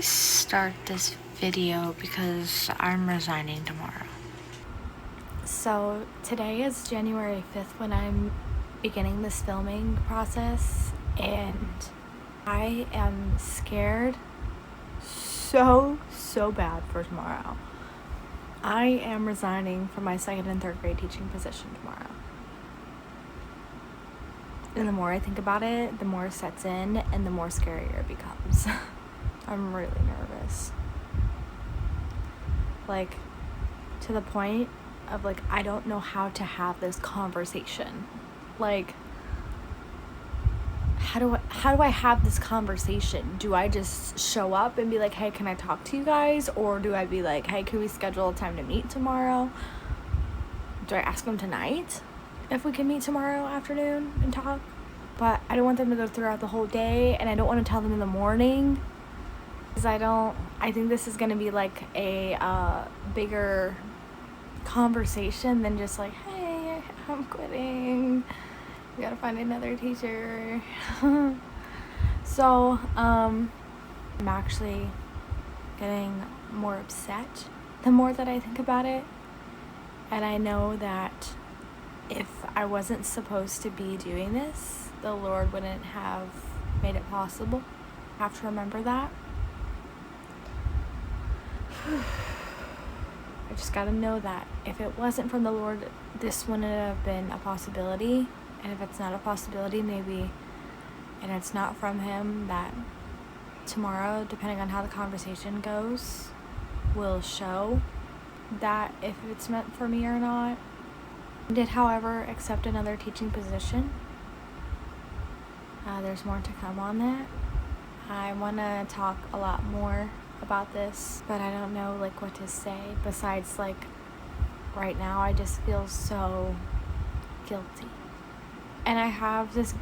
start this video because I'm resigning tomorrow. So today is January 5th when I'm beginning this filming process, and I am scared so bad for tomorrow. I am resigning from my 2nd and 3rd grade teaching position tomorrow. And the more I think about it, the more it sets in and the more scarier it becomes. I'm really nervous. Like, to the point of, like, I don't know how to have this conversation. Like, how do I have this conversation? Do I just show up and be like, hey, can I talk to you guys? Or do I be like, hey, can we schedule a time to meet tomorrow? Do I ask them tonight if we can meet tomorrow afternoon and talk? But I don't want them to go throughout the whole day, and I don't want to tell them in the morning, because I think this is going to be like a bigger conversation than just like, hey, I'm quitting, we gotta find another teacher. So I'm actually getting more upset the more that I think about it, and I know that if I wasn't supposed to be doing this, the Lord wouldn't have made it possible. I have to remember that. I just gotta know that if it wasn't from the Lord, this wouldn't have been a possibility. And if it's not a possibility, maybe, and it's not from Him, that tomorrow, depending on how the conversation goes, will show that if it's meant for me or not. I did, however, accept another teaching position. There's more to come on that. I want to talk a lot more about this, but I don't know what to say besides right now I just feel so guilty. And I have this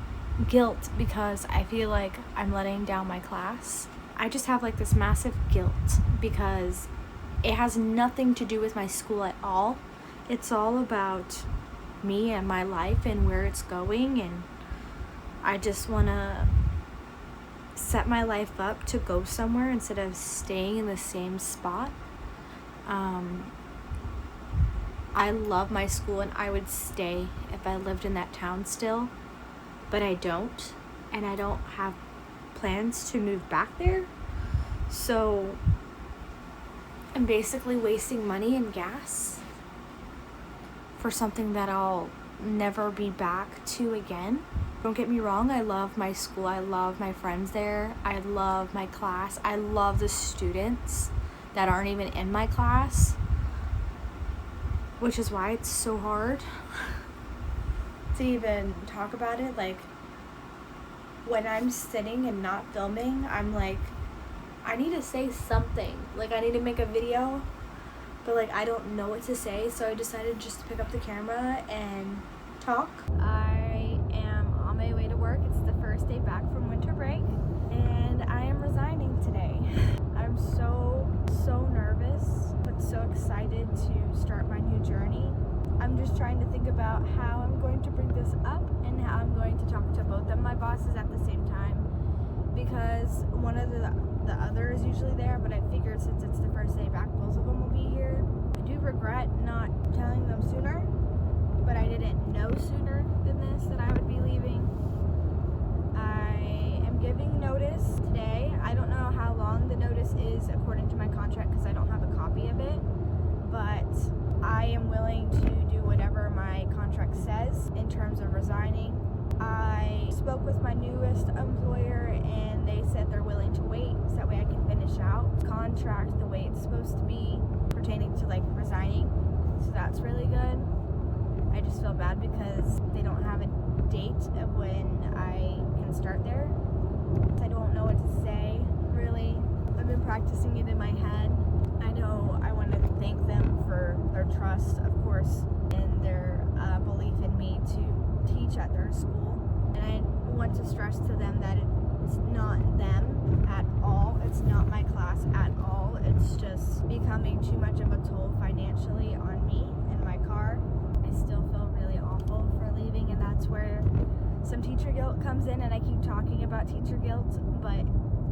guilt because I feel like I'm letting down my class. I just have this massive guilt because it has nothing to do with my school at all. It's all about me and my life and where it's going, and I just want to set my life up to go somewhere instead of staying in the same spot. I love my school and I would stay if I lived in that town still, but I don't, and I don't have plans to move back there. So I'm basically wasting money and gas for something that I'll never be back to again. Don't get me wrong, I love my school, I love my friends there, I love my class, I love the students that aren't even in my class, which is why it's so hard to even talk about it. When I'm sitting and not filming, I'm like, I need to say something, I need to make a video, but I don't know what to say, so I decided just to pick up the camera and talk. I am on my way to work. It's the first day back from winter break, and I am resigning today. I'm so nervous, but so excited to start my new journey. I'm just trying to think about how I'm going to bring this up and how I'm going to talk to both of my bosses at the same time, because one of the other is usually there, but I figured since it's the first day back, both of them will be here. I do regret not telling them sooner, but I didn't know sooner than this that I would be leaving. I am giving notice today. I don't know how long the notice is according to my contract because I don't have a copy of it, but I am willing to do whatever my contract says in terms of resigning. I spoke with my newest employer and they said they're willing to wait so that way I can finish out the contract the way it's supposed to be pertaining to resigning, so that's really good. I just feel bad because they don't have a date of when I can start there. I don't know what to say, really. I've been practicing it in my head. I know I want to thank them for their trust, of course, and their belief in me to teach at their school. And I want to stress to them that it's not them at all. It's not my class at all. It's just becoming too much of a toll financially on me and my car. I still feel really awful for leaving, and that's where some teacher guilt comes in, and I keep talking about teacher guilt, but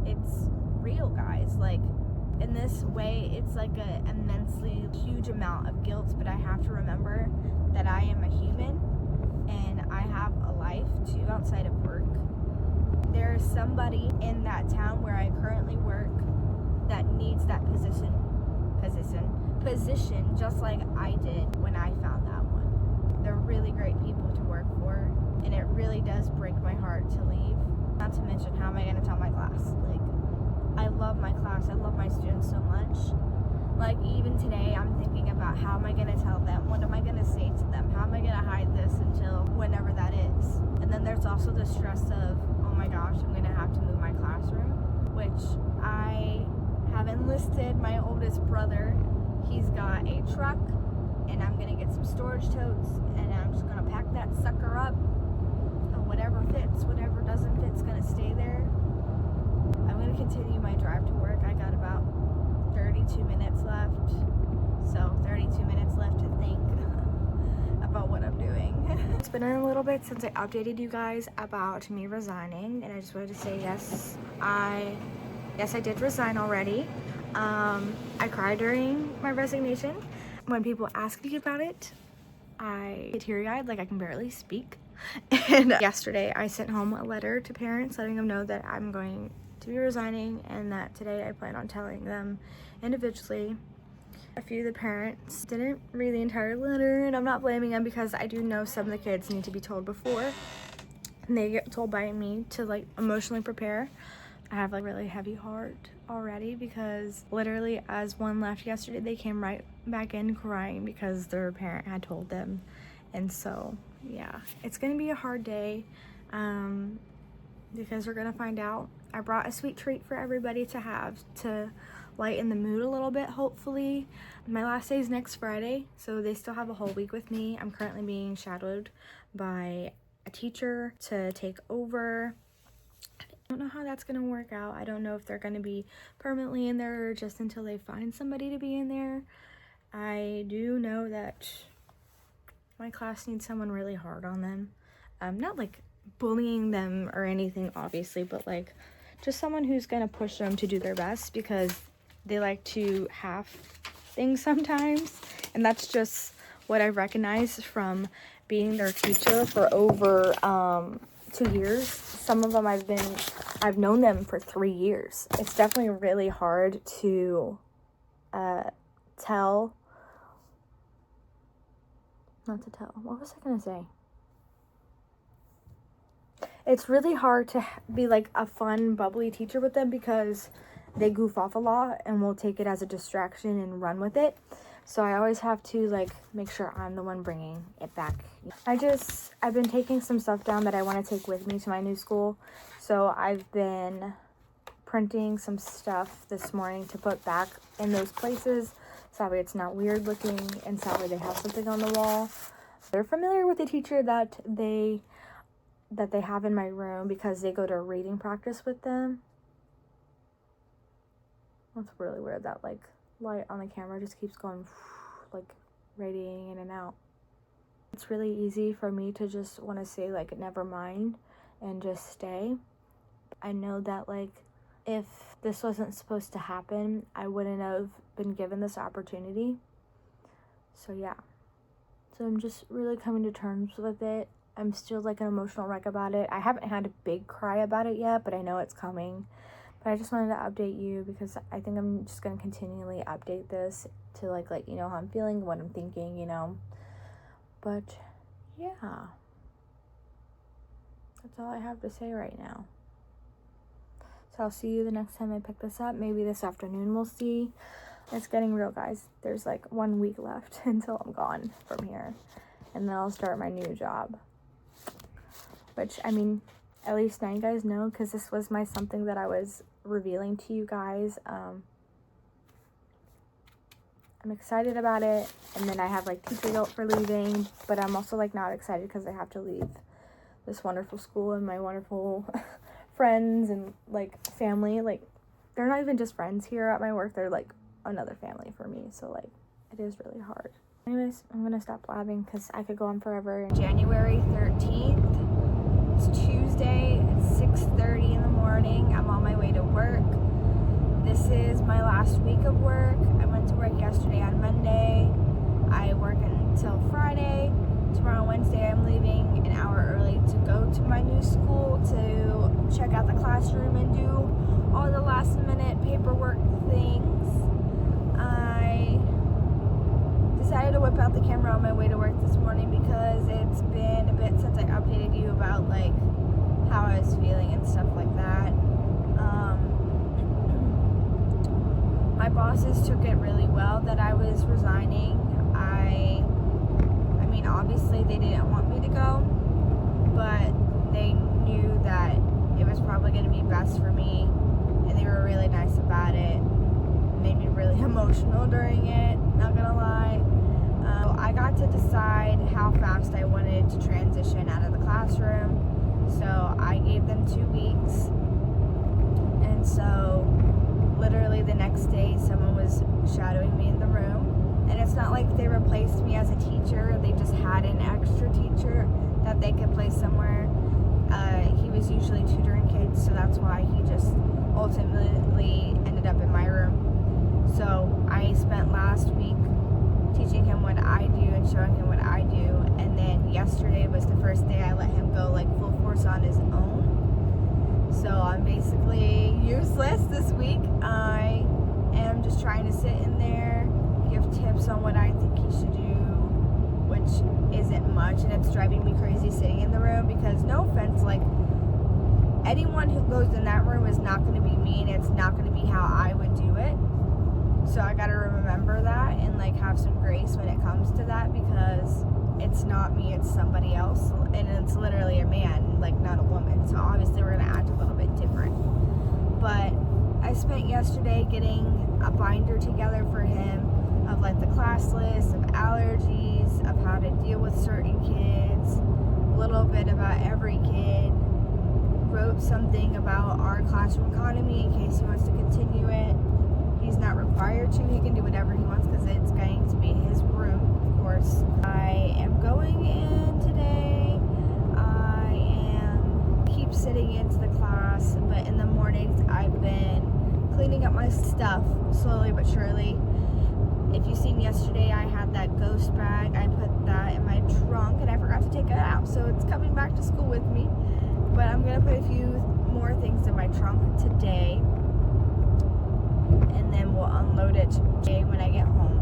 it's real, guys. Like, in this way, it's like a immensely huge amount of guilt, but I have to remember that I am a human and I have a life too outside of work. There is somebody in that town where I currently work that needs that position just like I did when I found that one. They're really great people to work for, and it really does break my heart to leave. Not to mention, how am I going to tell my class? Like, I love my class. I love my students so much. Like, even today, I'm thinking about how am I going to tell them? What am I going to say to them? How am I going to hide this until whenever that is? And then there's also the stress of, oh my gosh, I'm going to have to move my classroom, which I have enlisted my oldest brother. He's got a truck, and I'm going to get some storage totes, and I'm just going to pack that sucker up. And whatever fits, whatever doesn't fit is going to stay there. I'm going to continue my drive to work. I got about 32 minutes left. So 32 minutes left to think about what I'm doing. It's been a little bit since I updated you guys about me resigning, and I just wanted to say yes, I did resign already. I cried during my resignation. When people ask me about it, I get teary-eyed, like I can barely speak. And yesterday I sent home a letter to parents letting them know that I'm going to be resigning, and that today I plan on telling them individually. A few of the parents didn't read the entire letter, and I'm not blaming them because I do know some of the kids need to be told before, and they get told by me to like emotionally prepare. I have like really heavy heart already because literally as one left yesterday, they came right back in crying because their parent had told them. And so yeah, it's gonna be a hard day because we're gonna find out. I brought a sweet treat for everybody to have to lighten the mood a little bit, hopefully. My last day is next Friday, so they still have a whole week with me. I'm currently being shadowed by a teacher to take over. I don't know how that's gonna work out. I don't know if they're gonna be permanently in there or just until they find somebody to be in there. I do know that my class needs someone really hard on them. Not like bullying them or anything, obviously, but like just someone who's gonna push them to do their best, because they like to half things sometimes, and that's just what I recognize from being their teacher for over 2 years. Some of them I've known them for 3 years. It's definitely really hard to what was I gonna say? It's really hard to be like a fun, bubbly teacher with them because they goof off a lot and will take it as a distraction and run with it. So I always have to like make sure I'm the one bringing it back. I've been taking some stuff down that I want to take with me to my new school. So I've been printing some stuff this morning to put back in those places. So that way it's not weird looking, and so that way they have something on the wall. They're familiar with the teacher that they have in my room because they go to reading practice with them. That's really weird. That like light on the camera just keeps going like radiating in and out. It's really easy for me to just want to say like never mind and just stay. I know that like if this wasn't supposed to happen, I wouldn't have been given this opportunity. So yeah. So I'm just really coming to terms with it. I'm still like an emotional wreck about it. I haven't had a big cry about it yet, but I know it's coming. But I just wanted to update you because I think I'm just going to continually update this to like let you know how I'm feeling, what I'm thinking, you know. But yeah, that's all I have to say right now. So I'll see you the next time I pick this up. Maybe this afternoon, we'll see. It's getting real, guys. There's like 1 week left until I'm gone from here. And then I'll start my new job. Which, I mean, at least now you guys know, because this was something that I was revealing to you guys. I'm excited about it, and then I have like teacher guilt for leaving, but I'm also like not excited because I have to leave this wonderful school and my wonderful friends and like family. Like, they're not even just friends here at my work, they're like another family for me, so like it is really hard. Anyways, I'm gonna stop blabbing because I could go on forever. January 13th. It's Tuesday, it's 6:30 in the morning. I'm on my way to work. last week of work. I went to work yesterday on Monday. I work until Friday. Tomorrow, Wednesday, I'm leaving an hour early to go to my new school to check out the classroom and do all the last minute paperwork things. I decided to whip out the camera on my way to work this morning because it's been a bit since I updated you about like how I was feeling and stuff like that. My bosses took it really well that I was resigning. I mean, obviously they didn't want me to go, but they knew that it was probably going to be best for me, and they were really nice about it. It made me really emotional during it, not gonna lie. I got to decide how fast I wanted to transition out of the classroom, so I gave them 2 weeks, and so literally the next day someone was shadowing me in the room, and it's not like they replaced me as a teacher, they just had an extra teacher that they could place somewhere. He was usually tutoring kids, so that's why he just ultimately ended up in my room. So I spent last week teaching him what I do and showing him what I do, and then yesterday was the first day I let him go like full force on his own. So I'm basically useless this week. I am just trying to sit in there, give tips on what I think he should do, which isn't much, and it's driving me crazy sitting in the room because, no offense, like, anyone who goes in that room is not going to be me, and it's not going to be how I would do it. So I got to remember that and like have some grace when it comes to that, because it's not me, it's somebody else, and it's literally a man, like not a woman, so obviously we're going to act a little bit different. But I spent yesterday getting a binder together for him of like the class list, of allergies, of how to deal with certain kids, a little bit about every kid, wrote something about our classroom economy in case he wants to continue it. He's not required to, he can do whatever he wants because it's going to be his room, of course. I am going in today. Keep sitting into the class, but in the mornings I've been cleaning up my stuff slowly but surely. If you've seen yesterday, I had that ghost bag. I put that in my trunk and I forgot to take it out, so it's coming back to school with me. But I'm gonna put a few more things in my trunk today, and then we'll unload it today when I get home.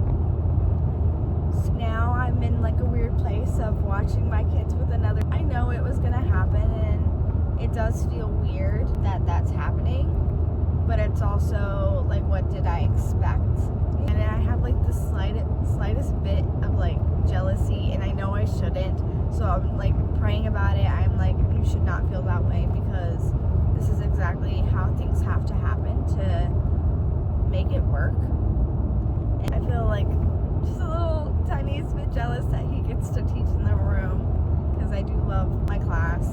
So now I'm in like a weird place of watching my kids with another. I know it was gonna happen, and it does feel weird that that's happening, but it's also like, what did I expect? And I have like the slightest bit of like jealousy, and I know I shouldn't, so I'm like praying about it. I'm like, you should not feel that way, because this is exactly how things have to happen to make it work. And I feel like just a little tiniest bit jealous that he gets to teach in the room, because I do love my class.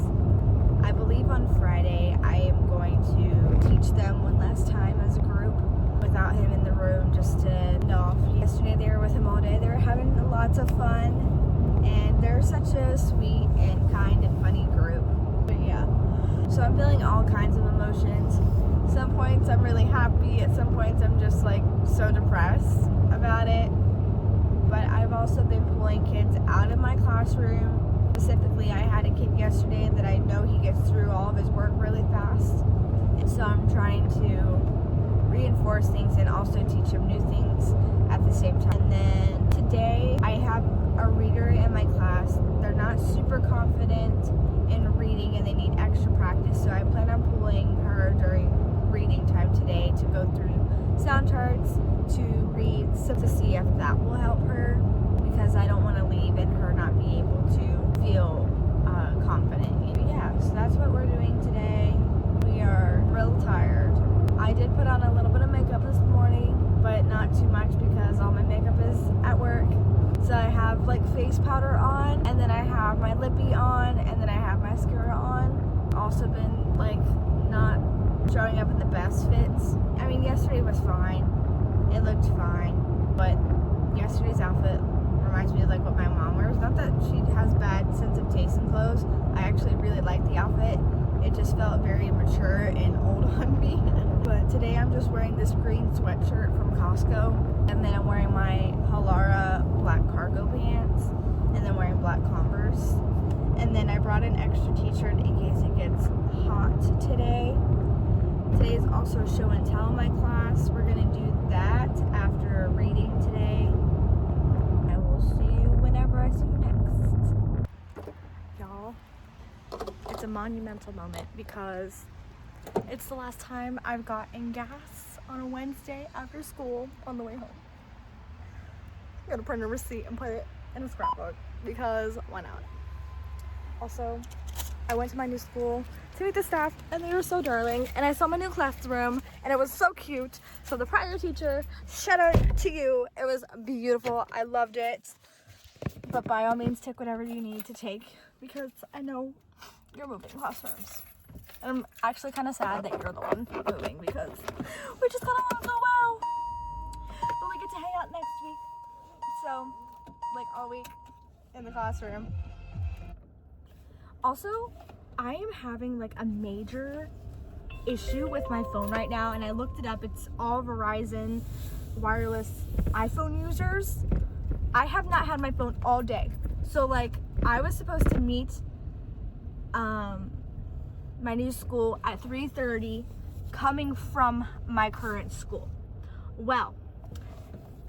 I believe on Friday I am going to teach them one last time as a group without him in the room, just to know off. Yesterday they were with him all day. They were having lots of fun, and they're such a sweet and kind and funny group. But yeah, so I'm feeling all kinds of emotions. Some points I'm really happy, at some points I'm just like so depressed about it. But I've also been pulling kids out of my classroom. Specifically, I had a kid yesterday that I know he gets through all of his work really fast, and so I'm trying to reinforce things and also teach him new things at the same time. And then today I have a reader in my class. They're not super confident in reading and they need extra practice, so I plan on pulling her during reading time today to go through sound charts, to read, so to see if that will help her, because I don't want to leave and her not be able to feel confident. Yeah, so that's what we're doing today. We are real tired. I did put on a little bit of makeup this morning, but not too much because all my makeup is at work. So I have like face powder on, and then I have my lippy on, and then I have mascara on. Also been like not showing up in the best fits. I mean, yesterday was fine. It looked fine, but yesterday's outfit reminds me of like what my mom wears. Not that she has bad sense of taste in clothes. I actually really like the outfit. It just felt very mature and old on me. But today I'm just wearing this green sweatshirt from Costco, and then I'm wearing my Halara black cargo pants, and then wearing black Converse. And then I brought an extra t-shirt in case it gets hot today. Today is also show and tell in my class. We're gonna do that after reading today. I will see you whenever I see you next. Y'all, it's a monumental moment because it's the last time I've gotten gas on a Wednesday after school on the way home. I'm gonna print a receipt and put it in a scrapbook because why not? Also, I went to my new school to meet the staff and they were so darling, and I saw my new classroom and it was so cute. So the prior teacher, shout out to you. It was beautiful. I loved it. But by all means, take whatever you need to take because I know you're moving classrooms. And I'm actually kind of sad that you're the one moving because we just got along so well. But we get to hang out next week. So, like all week in the classroom. Also, I am having like a major issue with my phone right now, and I looked it up. It's all Verizon wireless iPhone users. I have not had my phone all day. So like I was supposed to meet my new school at 3:30 coming from my current school. Well,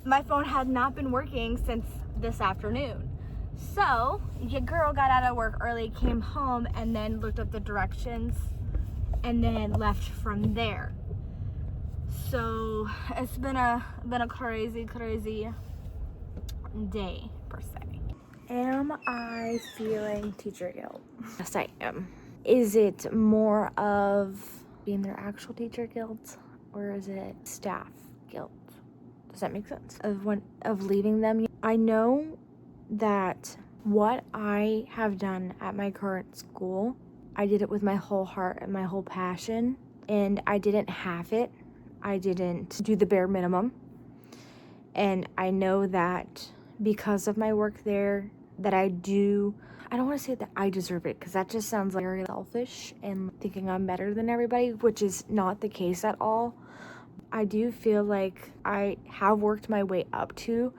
my phone had not been working since this afternoon. So your girl got out of work early, came home, and then looked up the directions and then left from there. So it's been a crazy day per se. Am I feeling teacher guilt? Yes, I am. Is it more of being their actual teacher guilt, or is it staff guilt? Does that make sense? Of leaving them? I know that what I have done at my current school, I did it with my whole heart and my whole passion, and I didn't half it. I didn't do the bare minimum. And I know that because of my work there, that I don't want to say that I deserve it, because that just sounds like very selfish and thinking I'm better than everybody, which is not the case at all. I do feel like I have worked my way up to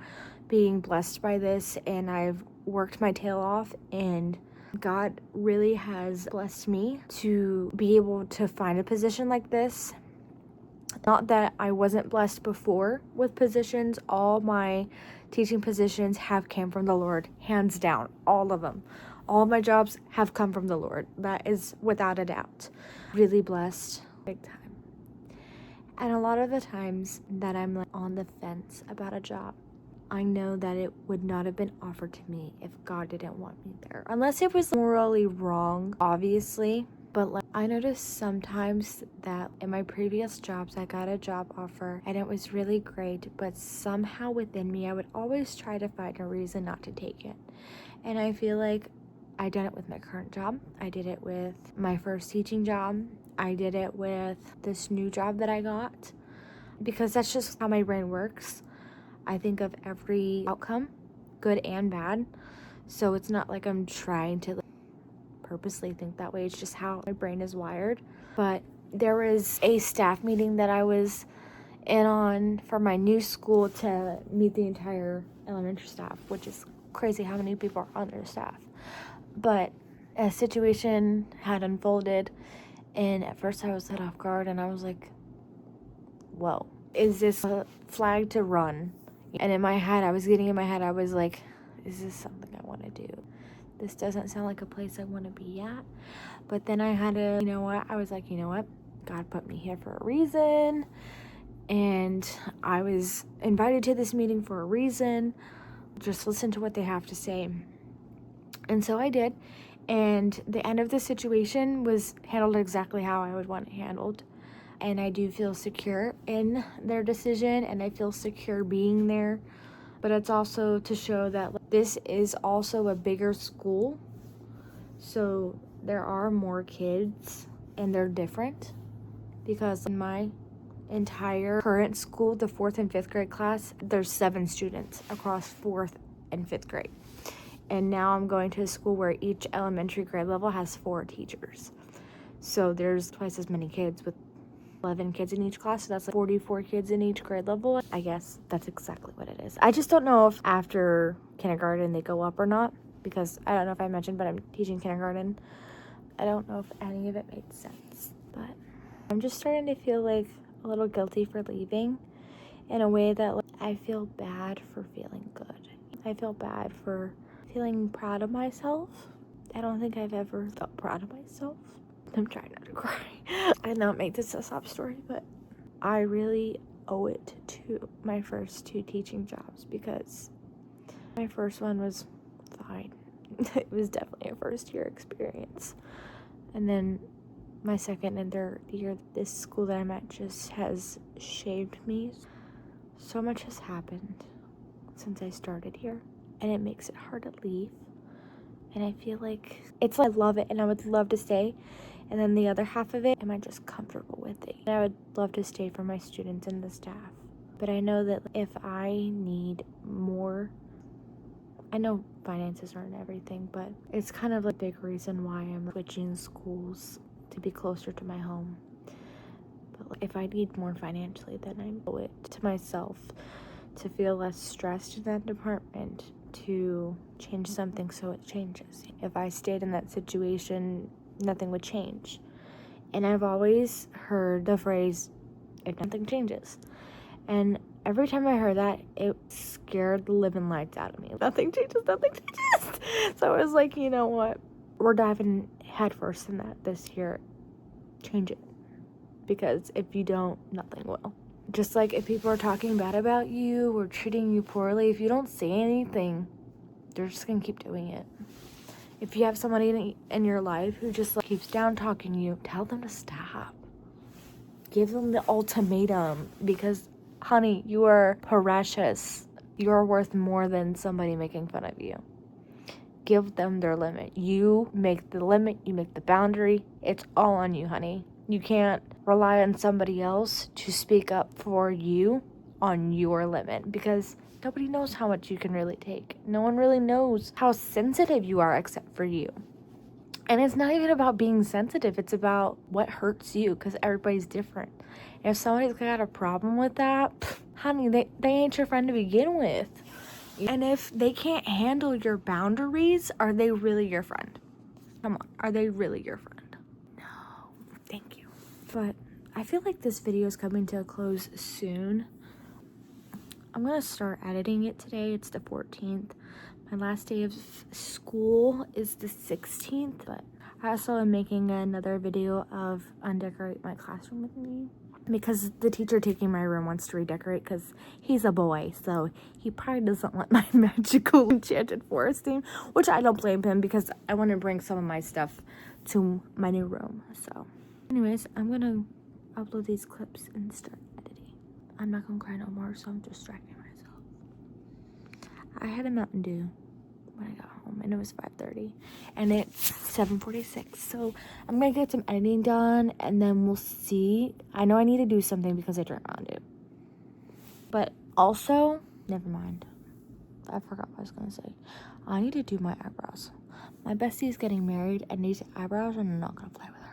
being blessed by this, and I've worked my tail off, and God really has blessed me to be able to find a position like this. Not that I wasn't blessed before with positions. All my teaching positions have come from the Lord, hands down, all of them. All of my jobs have come from the Lord. That is without a doubt. Really blessed, big time. And a lot of the times that I'm like on the fence about a job, I know that it would not have been offered to me if God didn't want me there. Unless it was morally wrong, obviously. But like, I noticed sometimes that in my previous jobs, I got a job offer and it was really great, but somehow within me, I would always try to find a reason not to take it. And I feel like I did it with my current job. I did it with my first teaching job. I did it with this new job that I got, because that's just how my brain works. I think of every outcome, good and bad. So it's not like I'm trying to purposely think that way. It's just how my brain is wired. But there was a staff meeting that I was in on for my new school to meet the entire elementary staff, which is crazy how many people are on their staff. But a situation had unfolded, and at first I was set off guard, and I was like, whoa, is this a flag to run? And in my head, I was like, is this something I want to do? This doesn't sound like a place I want to be at. But then I had to, I was like, you know what? God put me here for a reason. And I was invited to this meeting for a reason. Just listen to what they have to say. And so I did. And the end of the situation was handled exactly how I would want it handled. And I do feel secure in their decision, and I feel secure being there. But it's also to show that this is also a bigger school. So there are more kids, and they're different. Because in my entire current school, the 4th and 5th grade class, there's 7 students across 4th and 5th grade. And now I'm going to a school where each elementary grade level has 4 teachers. So there's twice as many kids with 11 kids in each class, so that's like 44 kids in each grade level. I guess that's exactly what it is. I just don't know if after kindergarten they go up or not, because I don't know if I mentioned, but I'm teaching kindergarten. I don't know if any of it made sense, but I'm just starting to feel like a little guilty for leaving, in a way that like, I feel bad for feeling good. I feel bad for feeling proud of myself. I don't think I've ever felt proud of myself. I'm trying not to cry. I know it makes this a sob story, but I really owe it to my first 2 teaching jobs, because my first one was fine. It was definitely a first year experience. And then my second and third year, this school that I'm at just has shaped me. So much has happened since I started here, and it makes it hard to leave. And I feel like it's like I love it and I would love to stay. And then the other half of it, am I just comfortable with it? And I would love to stay for my students and the staff. But I know that if I need more, I know finances aren't everything, but it's kind of a big reason why I'm switching schools to be closer to my home. But if I need more financially, then I owe it to myself to feel less stressed in that department, to change something so it changes. If I stayed in that situation, nothing would change. And I've always heard the phrase, if nothing changes. And every time I heard that, it scared the living lights out of me. Nothing changes, nothing changes. So I was like, you know what? We're diving headfirst in that this year. Change it. Because if you don't, nothing will. Just like if people are talking bad about you or treating you poorly, if you don't say anything, they're just gonna keep doing it. If you have somebody in your life who just like keeps down talking you, tell them to stop. Give them the ultimatum, because honey, you are precious. You are worth more than somebody making fun of you. Give them their limit. You make the limit, you make the boundary. It's all on you, honey. You can't rely on somebody else to speak up for you on your limit, because nobody knows how much you can really take. No one really knows how sensitive you are except for you. And it's not even about being sensitive. It's about what hurts you, because everybody's different. And if somebody's got a problem with that, honey, they ain't your friend to begin with. And if they can't handle your boundaries, are they really your friend? Come on, are they really your friend? Thank you. But I feel like this video is coming to a close soon. I'm gonna start editing it today. It's the 14th. My last day of school is the 16th, but I also am making another video of undecorate my classroom with me, because the teacher taking my room wants to redecorate, because he's a boy, so he probably doesn't want my magical enchanted forest theme, which I don't blame him, because I want to bring some of my stuff to my new room. So anyways, I'm gonna upload these clips and start editing. I'm not gonna cry no more, so I'm distracting myself. I had a Mountain Dew when I got home, and it was 5:30, and it's 7:46. So I'm gonna get some editing done, and then we'll see. I know I need to do something because I drank Mountain Dew, but also, never mind. I forgot what I was gonna say. I need to do my eyebrows. My bestie is getting married, and these eyebrows are not gonna play with.